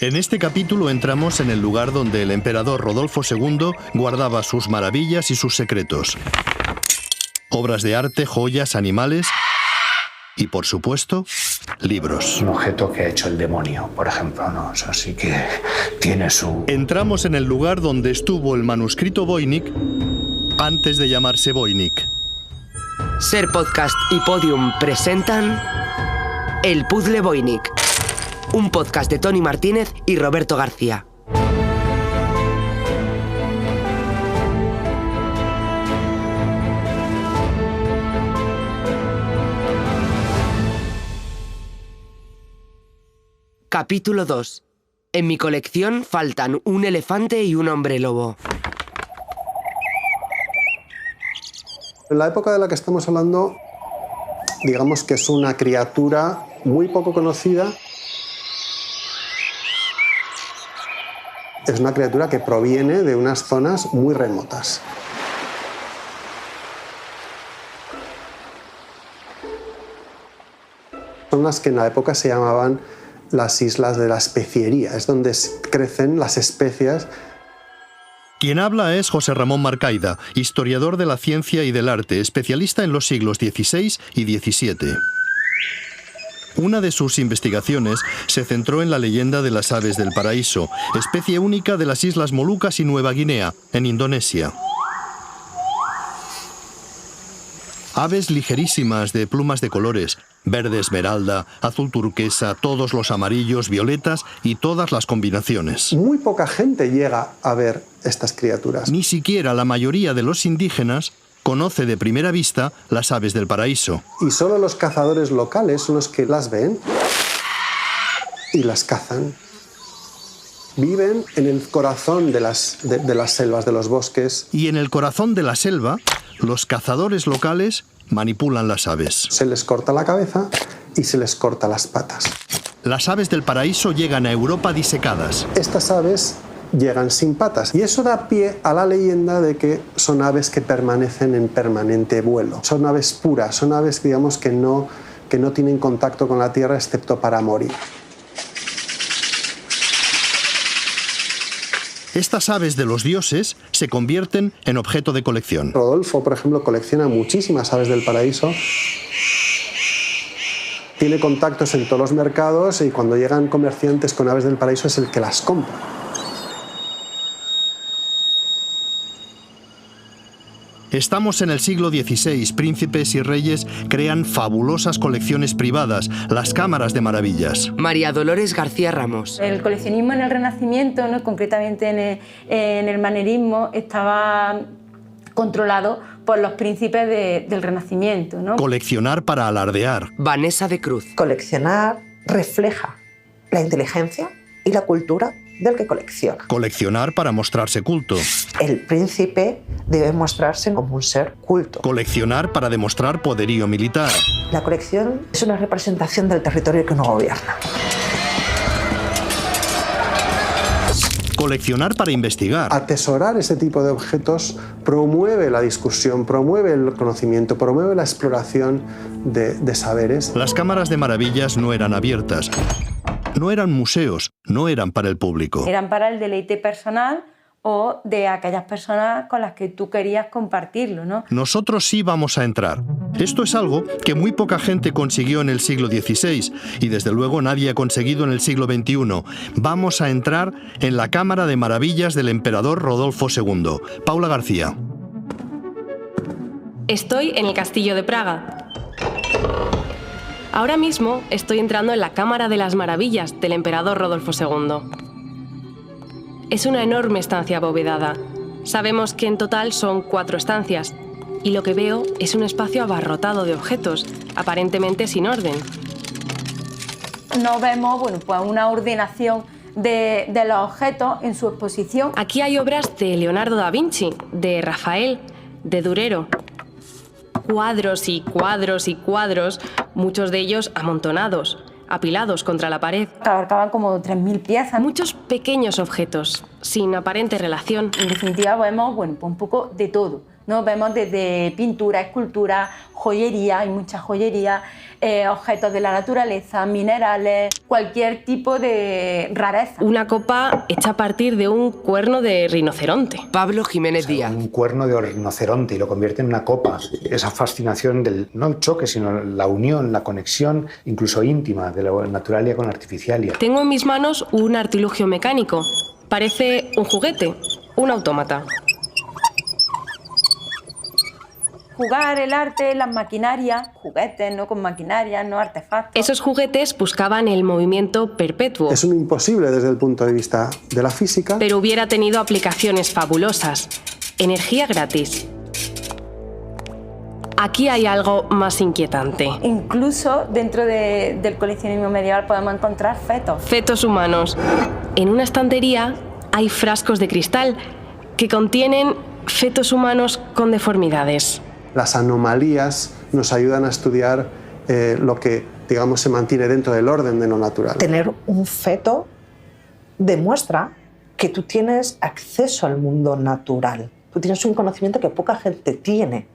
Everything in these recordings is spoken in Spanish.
En este capítulo entramos en el lugar donde el emperador Rodolfo II guardaba sus maravillas y sus secretos. Obras de arte, joyas, animales y, por supuesto, libros. Un objeto que ha hecho el demonio, por ejemplo, ¿no? Eso sí que tiene su... Entramos en el lugar donde estuvo el manuscrito Voynich antes de llamarse Voynich. Ser Podcast y Podium presentan El Puzzle Voynich, un podcast de Tony Martínez y Roberto García. Capítulo 2. En mi colección faltan un elefante y un hombre lobo. En la época de la que estamos hablando, digamos que es una criatura muy poco conocida. Es una criatura que proviene de unas zonas muy remotas. Son las que en la época se llamaban las islas de la especiería, es donde crecen las especias. Quien habla es José Ramón Marcaida, historiador de la ciencia y del arte, especialista en los siglos XVI y XVII. Una de sus investigaciones se centró en la leyenda de las aves del paraíso, especie única de las Islas Molucas y Nueva Guinea, en Indonesia. Aves ligerísimas de plumas de colores, verde esmeralda, azul turquesa, todos los amarillos, violetas y todas las combinaciones. Muy poca gente llega a ver estas criaturas. Ni siquiera la mayoría de los indígenas conoce de primera vista las aves del paraíso. Y solo los cazadores locales son los que las ven y las cazan. Viven en el corazón de las selvas, de los bosques. Y en el corazón de la selva, los cazadores locales manipulan las aves. Se les corta la cabeza y se les corta las patas. Las aves del paraíso llegan a Europa disecadas. Estas aves llegan sin patas y eso da pie a la leyenda de que son aves que permanecen en permanente vuelo. Son aves puras, son aves, digamos, que no tienen contacto con la tierra excepto para morir. Estas aves de los dioses se convierten en objeto de colección. Rodolfo, por ejemplo, colecciona muchísimas aves del paraíso. Tiene contactos en todos los mercados y cuando llegan comerciantes con aves del paraíso es el que las compra. Estamos en el siglo XVI. Príncipes y reyes crean fabulosas colecciones privadas, las cámaras de maravillas. María Dolores García Ramos. El coleccionismo en el Renacimiento, ¿no? Concretamente en el manierismo, estaba controlado por los príncipes del Renacimiento, ¿no? Coleccionar para alardear. Vanessa de Cruz. Coleccionar refleja la inteligencia y la cultura del que colecciona. Coleccionar para mostrarse culto. El príncipe debe mostrarse como un ser culto. Coleccionar para demostrar poderío militar. La colección es una representación del territorio que uno gobierna. Coleccionar para investigar. Atesorar ese tipo de objetos promueve la discusión, promueve el conocimiento, promueve la exploración de saberes. Las cámaras de maravillas no eran abiertas. No eran museos, no eran para el público. Eran para el deleite personal o de aquellas personas con las que tú querías compartirlo, ¿no? Nosotros sí vamos a entrar. Esto es algo que muy poca gente consiguió en el siglo XVI y desde luego nadie ha conseguido en el siglo XXI. Vamos a entrar en la Cámara de Maravillas del emperador Rodolfo II. Paula García. Estoy en el Castillo de Praga. Ahora mismo estoy entrando en la Cámara de las Maravillas del emperador Rodolfo II. Es una enorme estancia abovedada. Sabemos que en total son 4 estancias, y lo que veo es un espacio abarrotado de objetos, aparentemente sin orden. No vemos, pues una ordenación de los objetos en su exposición. Aquí hay obras de Leonardo da Vinci, de Rafael, de Durero. Cuadros y cuadros y cuadros, muchos de ellos amontonados, apilados contra la pared. Abarcaban como 3.000 piezas. Muchos pequeños objetos, sin aparente relación. En definitiva, vemos un poco de todo. ¿no? Vemos desde pintura, escultura, joyería, hay mucha joyería, objetos de la naturaleza, minerales, cualquier tipo de rareza. Una copa hecha a partir de un cuerno de rinoceronte. Pablo Jiménez Díaz. Un cuerno de rinoceronte y lo convierte en una copa. Esa fascinación del, no el choque, sino la unión, la conexión incluso íntima de lo naturalia con artificialia. Tengo en mis manos un artilugio mecánico. Parece un juguete, un autómata. Jugar, el arte, las maquinarias, juguetes, no con maquinarias, no artefactos. Esos juguetes buscaban el movimiento perpetuo, Es un imposible desde el punto de vista de la física. pero hubiera tenido aplicaciones fabulosas. Energía gratis. Aquí hay algo más inquietante. Incluso dentro del coleccionismo medieval podemos encontrar fetos. Fetos humanos. En una estantería hay frascos de cristal que contienen fetos humanos con deformidades. Las anomalías nos ayudan a estudiar lo que, digamos, se mantiene dentro del orden de lo natural. Tener un feto demuestra que tú tienes acceso al mundo natural. Tú tienes un conocimiento que poca gente tiene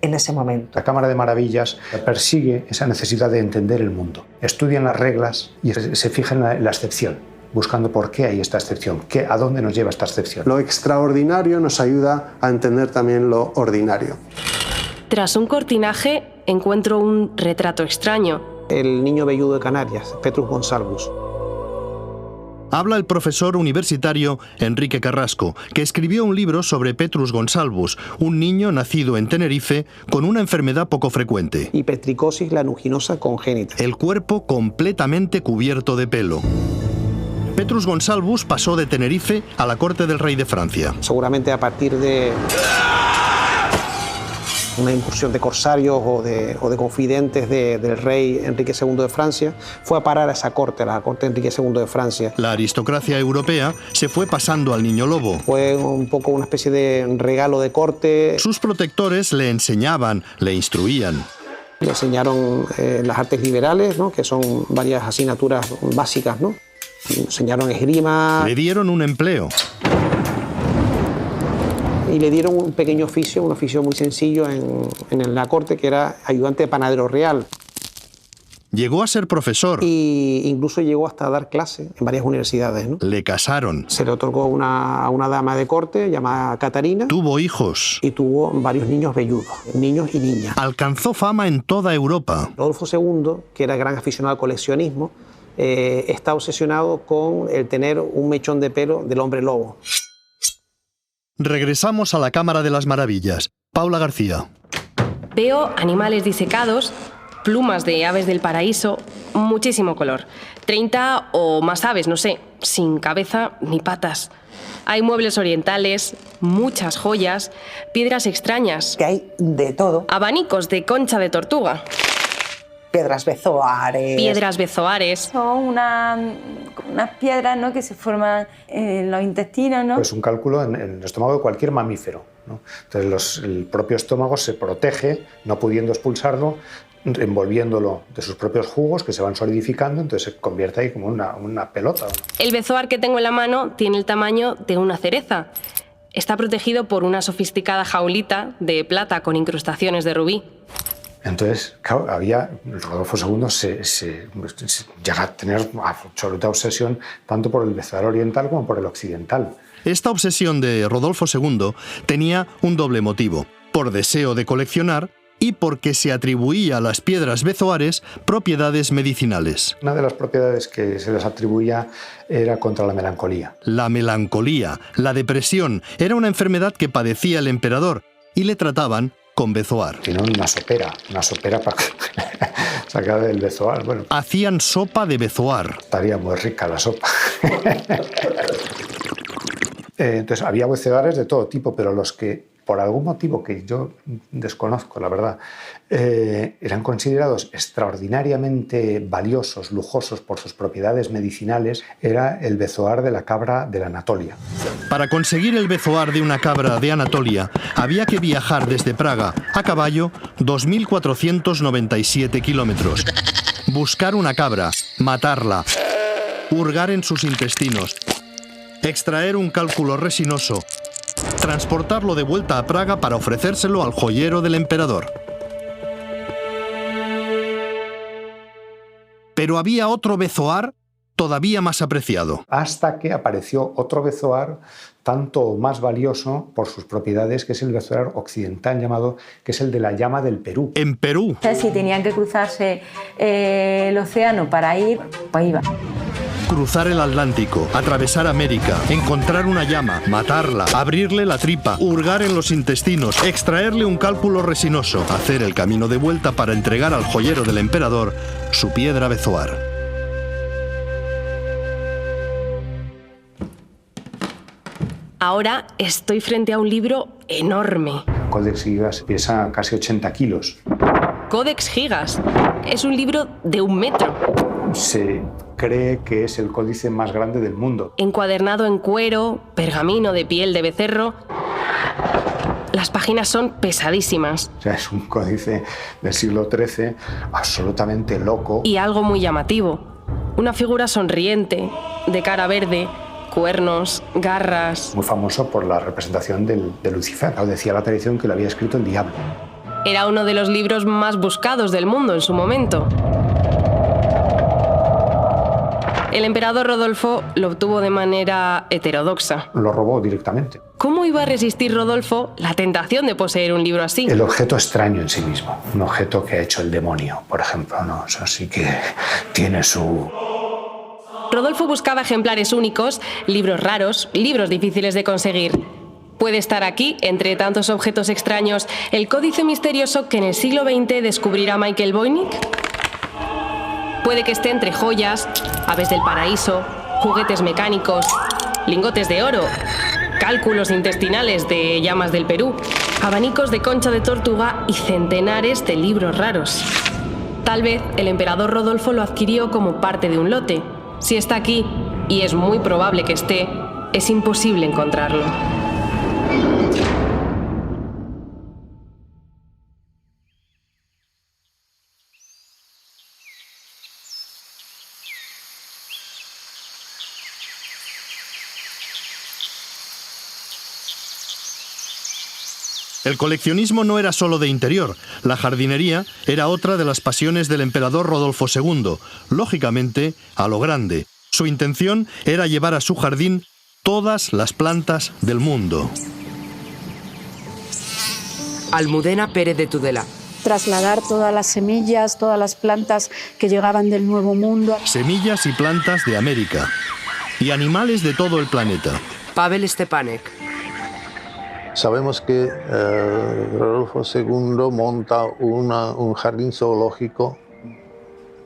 en ese momento. La Cámara de Maravillas persigue esa necesidad de entender el mundo. Estudian las reglas y se fijan en la excepción, buscando por qué hay esta excepción, a dónde nos lleva esta excepción. Lo extraordinario nos ayuda a entender también lo ordinario. Tras un cortinaje encuentro un retrato extraño. El niño velludo de Canarias, Petrus Gonsalvus. Habla el profesor universitario Enrique Carrasco, que escribió un libro sobre Petrus Gonsalvus, un niño nacido en Tenerife con una enfermedad poco frecuente. Hipertricosis lanuginosa congénita. El cuerpo completamente cubierto de pelo. Petrus Gonsalvus pasó de Tenerife a la corte del rey de Francia. Seguramente a partir de una incursión de corsarios o de confidentes del rey Enrique II de Francia, fue a parar a esa corte, la corte de Enrique II de Francia. La aristocracia europea se fue pasando al niño lobo. Fue un poco una especie de regalo de corte. Sus protectores le enseñaban, le instruían. Le enseñaron las artes liberales, ¿no? Que son varias asignaturas básicas, ¿no? Le enseñaron esgrima. Le dieron un empleo. Y le dieron un pequeño oficio, un oficio muy sencillo en la corte, que era ayudante de panadero real. Llegó a ser profesor. Y incluso llegó hasta a dar clase en varias universidades, ¿no? Le casaron. Se le otorgó a una dama de corte llamada Catarina. Tuvo hijos. Y tuvo varios niños velludos, niños y niñas. Alcanzó fama en toda Europa. Rodolfo II, que era gran aficionado al coleccionismo, está obsesionado con el tener un mechón de pelo del hombre lobo. Regresamos a la Cámara de las Maravillas. Paula García. Veo animales disecados, plumas de aves del paraíso, muchísimo color. 30 o más aves, no sé, sin cabeza ni patas. Hay muebles orientales, muchas joyas, piedras extrañas. Que hay de todo. Abanicos de concha de tortuga. Piedras bezoares. Piedras bezoares. Son unas piedras, ¿no?, que se forman en los intestinos, ¿no? Es un cálculo en el estómago de cualquier mamífero, ¿no? Entonces el propio estómago se protege, no pudiendo expulsarlo, envolviéndolo de sus propios jugos que se van solidificando, entonces se convierte ahí como una pelota, ¿no? El bezoar que tengo en la mano tiene el tamaño de una cereza. Está protegido por una sofisticada jaulita de plata con incrustaciones de rubí. Entonces, claro, Rodolfo II se llega a tener absoluta obsesión tanto por el bezoar oriental como por el occidental. Esta obsesión de Rodolfo II tenía un doble motivo: por deseo de coleccionar y porque se atribuía a las piedras bezoares propiedades medicinales. Una de las propiedades que se les atribuía era contra la melancolía. La melancolía, la depresión, era una enfermedad que padecía el emperador y le trataban con bezoar. Tiene una sopera para sacar del bezoar. Bueno, hacían sopa de bezoar. Estaría muy rica la sopa. Entonces había bezoares de todo tipo, pero los que por algún motivo que yo desconozco, la verdad, eran considerados extraordinariamente valiosos, lujosos por sus propiedades medicinales, era el bezoar de la cabra de la Anatolia. Para conseguir el bezoar de una cabra de Anatolia, había que viajar desde Praga a caballo 2.497 kilómetros. Buscar una cabra, matarla, hurgar en sus intestinos, extraer un cálculo resinoso transportarlo de vuelta a Praga para ofrecérselo al joyero del emperador. Pero había otro bezoar todavía más apreciado. Hasta que apareció otro bezoar tanto más valioso por sus propiedades, que es el bezoar occidental llamado, que es el de la llama del Perú. En Perú. Si tenían que cruzarse el océano para ir, pues iba. Cruzar el Atlántico, atravesar América, encontrar una llama, matarla, abrirle la tripa, hurgar en los intestinos, extraerle un cálculo resinoso, hacer el camino de vuelta para entregar al joyero del emperador su piedra bezoar. Ahora estoy frente a un libro enorme. El Codex Gigas pesa casi 80 kilos. Codex Gigas. Es un libro de 1 metro. Se cree que es el códice más grande del mundo. Encuadernado en cuero, pergamino de piel de becerro. Las páginas son pesadísimas. O sea, es un códice del siglo XIII absolutamente loco. Y algo muy llamativo. Una figura sonriente, de cara verde, cuernos, garras. Muy famoso por la representación de Lucifer. Decía la tradición que lo había escrito el diablo. Era uno de los libros más buscados del mundo en su momento. El emperador Rodolfo lo obtuvo de manera heterodoxa. Lo robó directamente. ¿Cómo iba a resistir Rodolfo la tentación de poseer un libro así? El objeto extraño en sí mismo. Un objeto que ha hecho el demonio, por ejemplo. No, eso sí que tiene su... Rodolfo buscaba ejemplares únicos, libros raros, libros difíciles de conseguir. ¿Puede estar aquí, entre tantos objetos extraños, el códice misterioso que en el siglo XX descubrirá Michael Voynich? Puede que esté entre joyas, aves del paraíso, juguetes mecánicos, lingotes de oro, cálculos intestinales de llamas del Perú, abanicos de concha de tortuga y centenares de libros raros. Tal vez el emperador Rodolfo lo adquirió como parte de un lote. Si está aquí, y es muy probable que esté, es imposible encontrarlo. El coleccionismo no era solo de interior, la jardinería era otra de las pasiones del emperador Rodolfo II, lógicamente a lo grande. Su intención era llevar a su jardín todas las plantas del mundo. Almudena Pérez de Tudela. Trasladar todas las semillas, todas las plantas que llegaban del Nuevo Mundo. Semillas y plantas de América y animales de todo el planeta. Pavel Stepanek. Sabemos que Rodolfo II monta un jardín zoológico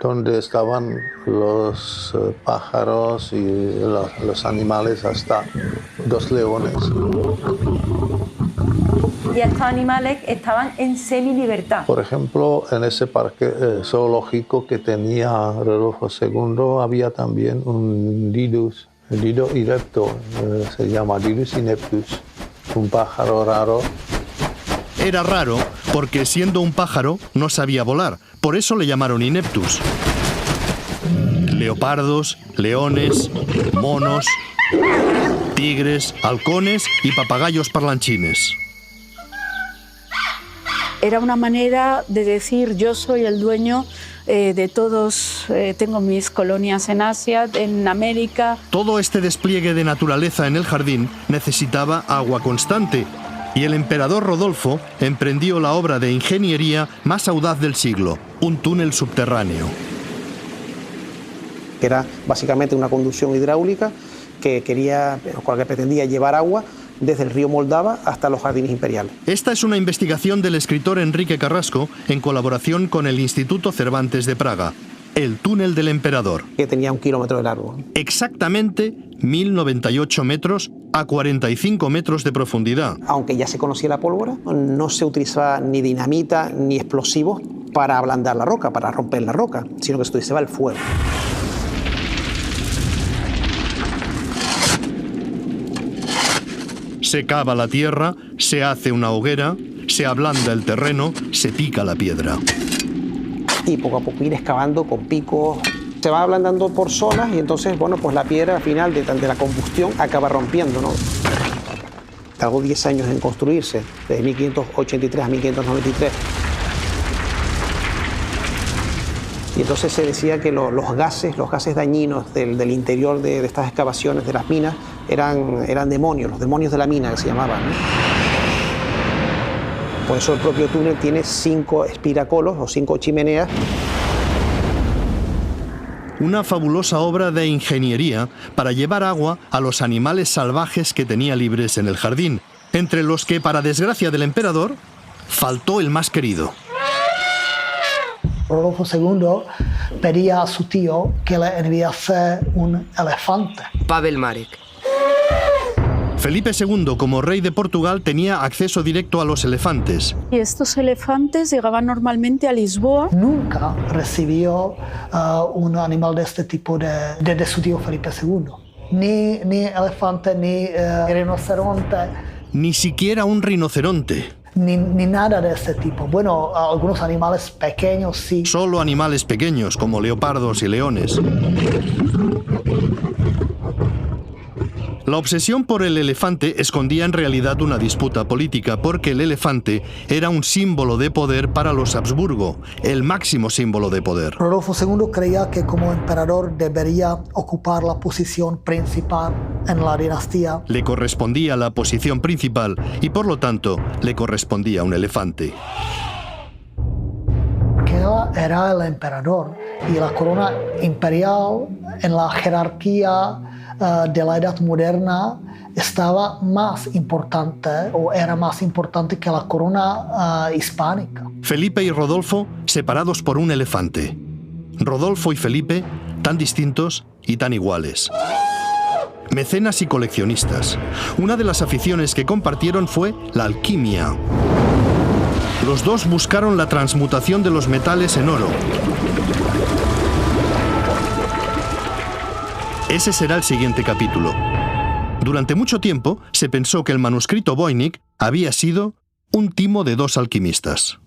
donde estaban los pájaros y los animales, hasta 2 leones. Y estos animales estaban en semi-libertad. Por ejemplo, en ese parque zoológico que tenía Rodolfo II había también un Didus, Dido irepto, se llama Didus ineptus. Un pájaro raro. Era raro porque, siendo un pájaro, no sabía volar. Por eso le llamaron ineptus. Leopardos, leones, monos, tigres, halcones y papagayos parlanchines. Era una manera de decir: yo soy el dueño de todos, tengo mis colonias en Asia, en América. Todo este despliegue de naturaleza en el jardín necesitaba agua constante, y el emperador Rodolfo emprendió la obra de ingeniería más audaz del siglo, un túnel subterráneo. Era básicamente una conducción hidráulica que pretendía llevar agua desde el río Moldava hasta los jardines imperiales. Esta es una investigación del escritor Enrique Carrasco en colaboración con el Instituto Cervantes de Praga. El túnel del emperador. Que tenía 1 kilómetro de largo. Exactamente 1098 metros a 45 metros de profundidad. Aunque ya se conocía la pólvora, no se utilizaba ni dinamita ni explosivos para ablandar la roca, para romper la roca, sino que se utilizaba el fuego. Se cava la tierra, se hace una hoguera, se ablanda el terreno, se pica la piedra. Y poco a poco ir excavando con picos. Se va ablandando por zonas y entonces, bueno, pues la piedra al final de la combustión acaba rompiendo, ¿no? Tardó 10 años en construirse, desde 1583 a 1593. Y entonces se decía que los gases dañinos del interior de estas excavaciones, de las minas, eran demonios, los demonios de la mina que se llamaban, ¿no? Por eso el propio túnel tiene 5 espiráculos o 5 chimeneas. Una fabulosa obra de ingeniería para llevar agua a los animales salvajes que tenía libres en el jardín, entre los que, para desgracia del emperador, faltó el más querido. Rodolfo II pedía a su tío que le enviase un elefante. Pavel Marek. Felipe II, como rey de Portugal, tenía acceso directo a los elefantes. Y estos elefantes llegaban normalmente a Lisboa. Nunca recibió un animal de este tipo de su tío Felipe II. Ni elefante, ni rinoceronte. Ni siquiera un rinoceronte. Ni nada de ese tipo. Bueno, algunos animales pequeños sí. Solo animales pequeños, como leopardos y leones. La obsesión por el elefante escondía en realidad una disputa política, porque el elefante era un símbolo de poder para los Habsburgo, el máximo símbolo de poder. Rodolfo II creía que como emperador debería ocupar la posición principal en la dinastía. Le correspondía la posición principal y por lo tanto le correspondía un elefante. Que era el emperador y la corona imperial en la jerarquía de la edad moderna estaba más importante o era más importante que la corona hispánica. Felipe y Rodolfo separados por un elefante. Rodolfo y Felipe tan distintos y tan iguales. Mecenas y coleccionistas. Una de las aficiones que compartieron fue la alquimia. Los dos buscaron la transmutación de los metales en oro. Ese será el siguiente capítulo. Durante mucho tiempo se pensó que el manuscrito Voynich había sido un timo de 2 alquimistas.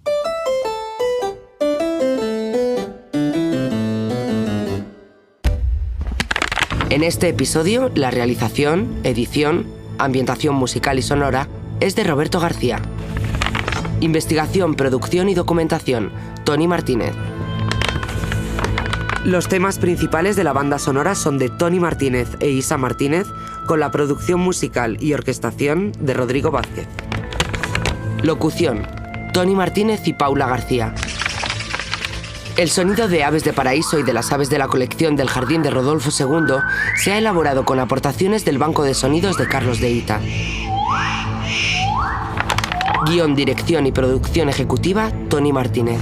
En este episodio, la realización, edición, ambientación musical y sonora es de Roberto García. Investigación, producción y documentación, Tony Martínez. Los temas principales de la banda sonora son de Tony Martínez e Isa Martínez, con la producción musical y orquestación de Rodrigo Vázquez. Locución, Tony Martínez y Paula García. El sonido de Aves de Paraíso y de las aves de la colección del Jardín de Rodolfo II se ha elaborado con aportaciones del Banco de Sonidos de Carlos de Ita. Guión, dirección y producción ejecutiva, Tony Martínez.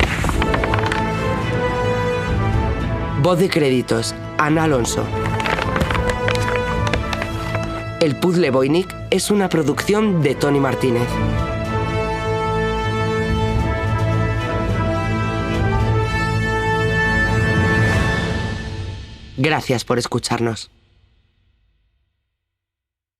Voz de créditos, Ana Alonso. El puzzle Voynich es una producción de Tony Martínez. Gracias por escucharnos.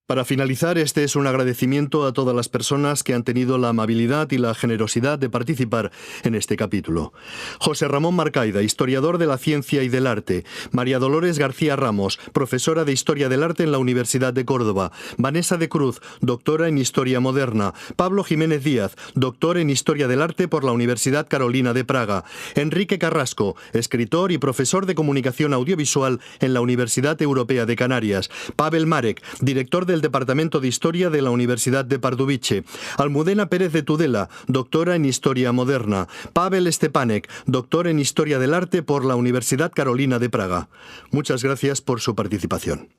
Para finalizar, este es un agradecimiento a todas las personas que han tenido la amabilidad y la generosidad de participar en este capítulo. José Ramón Marcaida, historiador de la ciencia y del arte. María Dolores García Ramos, profesora de Historia del Arte en la Universidad de Córdoba. Vanessa de Cruz, doctora en Historia Moderna. Pablo Jiménez Díaz, doctor en Historia del Arte por la Universidad Carolina de Praga. Enrique Carrasco, escritor y profesor de Comunicación Audiovisual en la Universidad Europea de Canarias. Pavel Marek, director del Departamento de Historia de la Universidad de Pardubice. Almudena Pérez de Tudela, doctora en Historia Moderna. Pavel Stepanek, doctor en Historia del Arte por la Universidad Carolina de Praga. Muchas gracias por su participación.